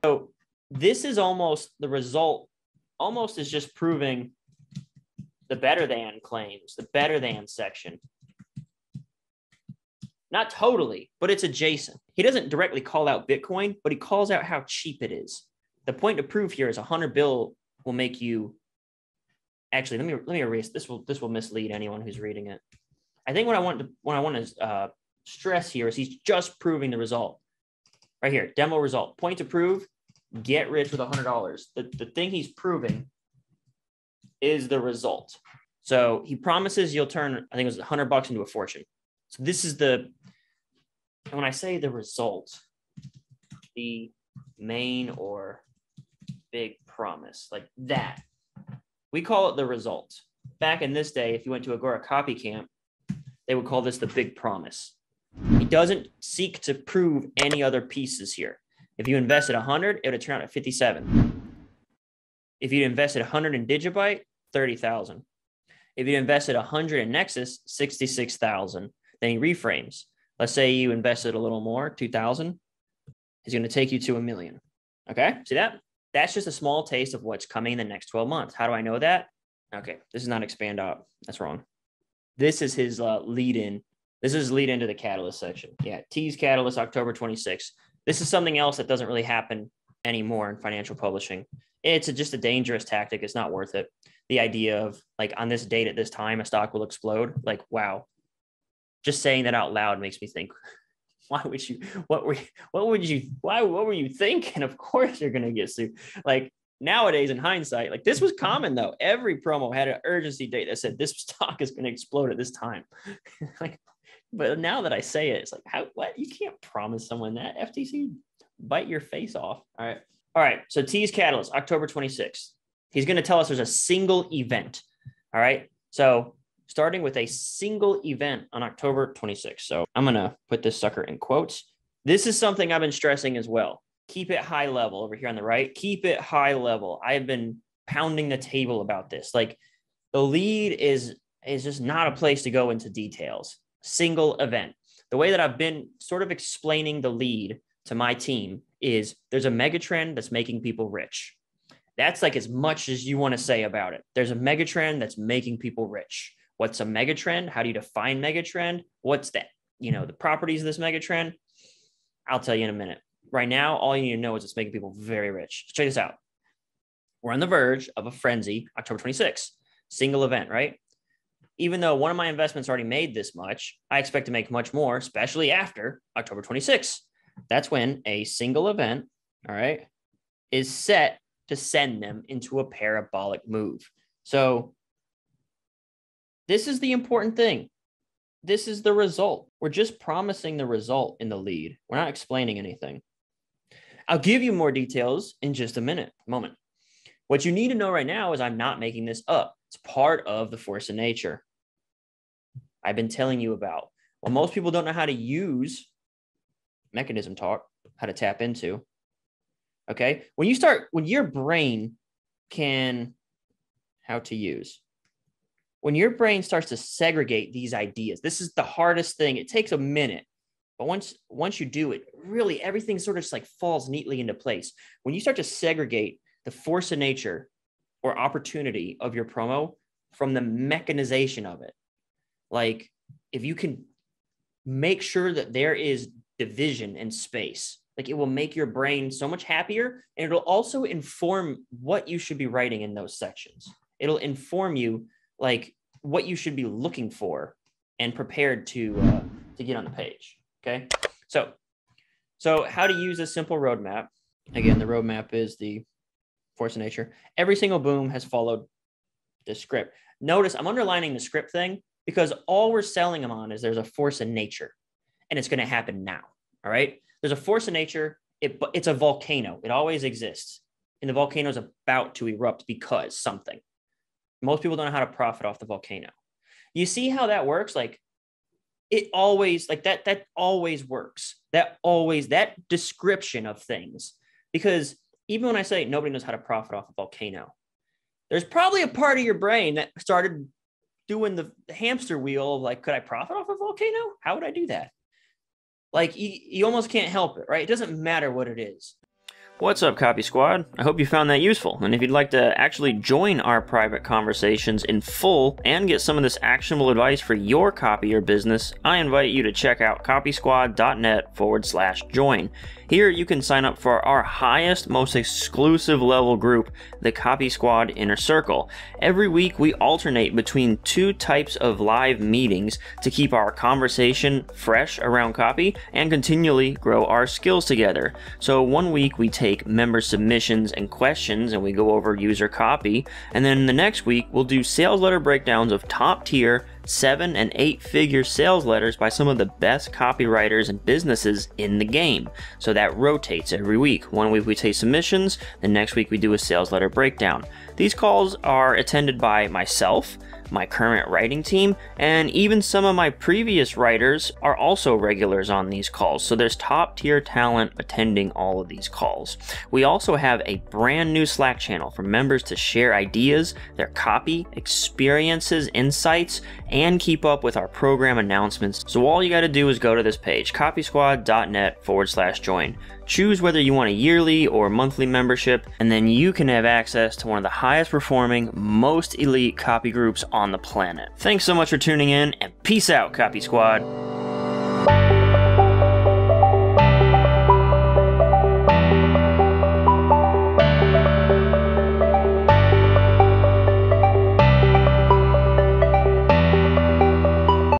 So this is almost the result, almost is just proving the better than claims, the better than section. Not totally, but it's adjacent. He doesn't directly call out Bitcoin, but he calls out how cheap it is. The point to prove here is 100 bill will make you, actually, let me erase, this will mislead anyone who's reading it. I think what I want to stress here is he's just proving the result. Right here, demo result, point to prove, get rich with $100. The thing he's proving is the result. So he promises you'll turn, I think it was $100 into a fortune. So this is the, and when I say the result, the main or big promise, like that, we call it the result. Back in this day, if you went to Agora Copy Camp, they would call this the big promise. He doesn't seek to prove any other pieces here. If you invested 100, it would turn out at 57. If you invested 100 in Digibyte, 30,000. If you invested 100 in Nexus, 66,000. Then he reframes. Let's say you invested a little more, 2,000. He's going to take you to $1 million. Okay, see that? That's just a small taste of what's coming in the next 12 months. How do I know that? Okay, this is not expand up. That's wrong. This is his lead in. This is lead into the catalyst section. Yeah, tease catalyst October 26th. This is something else that doesn't really happen anymore in financial publishing. It's just a dangerous tactic. It's not worth it. The idea of like on this date at this time, a stock will explode. Like, wow. Just saying that out loud makes me think, why would you, what were you thinking? Of course you're going to get sued. Like nowadays in hindsight, like this was common though. Every promo had an urgency date that said this stock is going to explode at this time. Like, but now that I say it, it's like, what? You can't promise someone that. FTC bite your face off. All right. So tease catalyst, October 26th. He's going to tell us there's a single event. All right. So starting with a single event on October 26th. So I'm going to put this sucker in quotes. This is something I've been stressing as well. Keep it high level over here on the right. Keep it high level. I've been pounding the table about this. Like the lead is just not a place to go into details. Single event. The way that I've been sort of explaining the lead to my team is there's a mega trend that's making people rich. That's like as much as you want to say about it. There's a mega trend that's making people rich. What's a mega trend? How do you define mega trend? What's that? The properties of this mega trend? I'll tell you in a minute. Right now, all you need to know is it's making people very rich. Check this out. We're on the verge of a frenzy, October 26th, single event, right? Even though one of my investments already made this much, I expect to make much more, especially after October 26th. That's when a single event, all right, is set to send them into a parabolic move. So this is the important thing. This is the result. We're just promising the result in the lead. We're not explaining anything. I'll give you more details in just a moment. What you need to know right now is I'm not making this up. It's part of the force of nature I've been telling you about. Well, most people don't know how to use mechanism talk, how to tap into. Okay. When your brain can, how to use. When your brain starts to segregate these ideas, this is the hardest thing. It takes a minute, but once you do it, really everything sort of just like falls neatly into place. When you start to segregate the force of nature or opportunity of your promo from the mechanization of it, like if you can make sure that there is division in space, like it will make your brain so much happier, and it'll also inform what you should be writing in those sections. It'll inform you like what you should be looking for and prepared to get on the page. Okay. So how to use a simple roadmap. Again, the roadmap is the force of nature. Every single boom has followed the script. Notice I'm underlining the script thing because all we're selling them on is there's a force of nature and it's going to happen now. All right. There's a force of nature. It's a volcano. It always exists. And the volcano is about to erupt because something. Most people don't know how to profit off the volcano. You see how that works? Like it always, like that always works. That description of things. Because even when I say nobody knows how to profit off a volcano, there's probably a part of your brain that started doing the hamster wheel of like, could I profit off a volcano? How would I do that? Like you almost can't help it, right? It doesn't matter what it is. What's up, Copy Squad? I hope you found that useful, and if you'd like to actually join our private conversations in full and get some of this actionable advice for your copy or business, I invite you to check out copysquad.net/join. Here you can sign up for our highest, most exclusive level group, the Copy Squad Inner Circle. Every week we alternate between two types of live meetings to keep our conversation fresh around copy and continually grow our skills together. So one week we take member submissions and questions and we go over user copy, and then the next week we'll do sales letter breakdowns of top tier 7- and 8-figure sales letters by some of the best copywriters and businesses in the game. So that rotates every week. One week we take submissions, the next week we do a sales letter breakdown. These calls are attended by myself, my current writing team, and even some of my previous writers are also regulars on these calls. So there's top tier talent attending all of these calls. We also have a brand new Slack channel for members to share ideas, their copy, experiences, insights, and keep up with our program announcements. So all you got to do is go to this page, copysquad.net/join. Choose whether you want a yearly or monthly membership, and then you can have access to one of the highest performing, most elite copy groups on the planet. Thanks so much for tuning in, and peace out, Copy Squad.